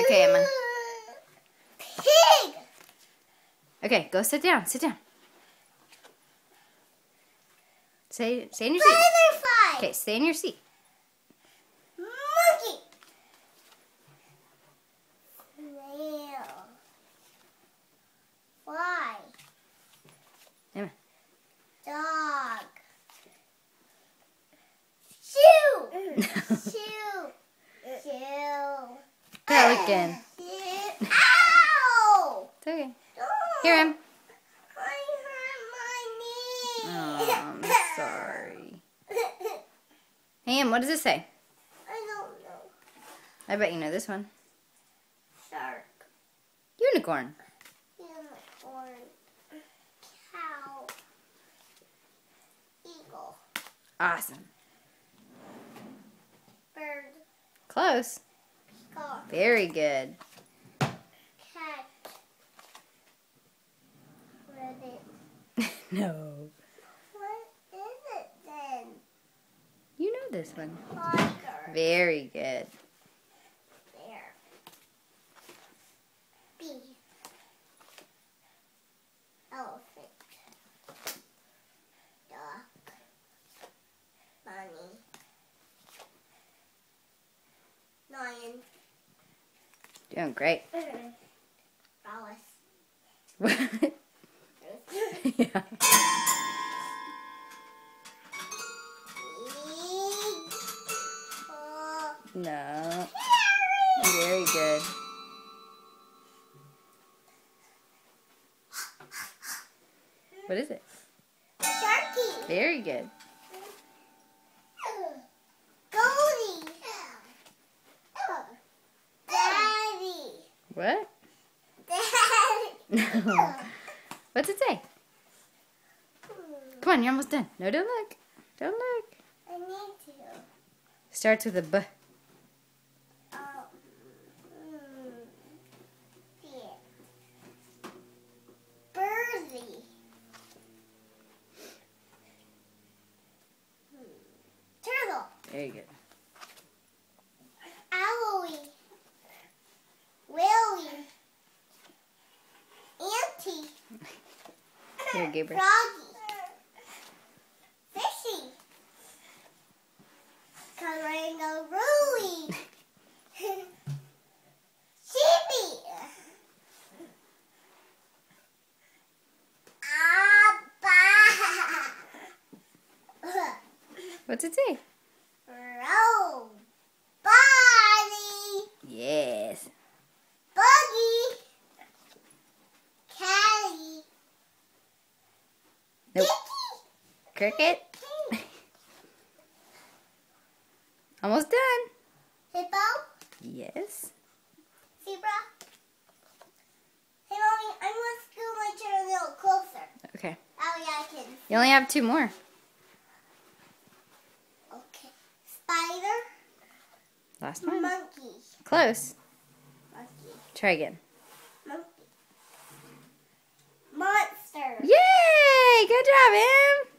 Okay, Emma. Pig. Okay, go sit down. Sit down. Stay in your seat. Butterfly. Okay, stay in your seat. Monkey. Snail. Fly. Emma. Dog. Shoe. Shoe. Shoe. Pelican. Ow! It's okay. Here, Em. I hurt my knee. Oh, I'm sorry. Hey, Em, what does it say? I don't know. I bet you know this one. Shark. Unicorn. Unicorn. Cow. Eagle. Awesome. Bird. Close. Car. Very good. Cat. Rabbit. No. What is it then? You know this one. Tiger. Very good. Bear. Bee. Elephant. Duck. Bunny. Lion. Doing great. Alice. What? Yeah. No. Very good. What is it? Sharky. Very good. Goldie. Daddy. What? Daddy. No. What's it say? Come on, you're almost done. No, don't look. Don't look. I need to. Starts with a B. Birdie. Turtle. Very good. Owlie. Willie. Auntie. Here, Gabriel. Froggy. Fishy. Kangaroo. Sheepy. Abba. What's it say? Row. Body. Yes. Buggy. Caddy. Nope. Dicky. Cricket. Almost done. Hippo. Yes. Zebra. Hey, Mommy, I'm going to scoot my chair a little closer. Okay. Oh, yeah, I can. You only have 2 more. Okay. Spider. Last one. Monkey. Close. Monkey. Try again. Monkey. Monster. Yay! Good job, Em.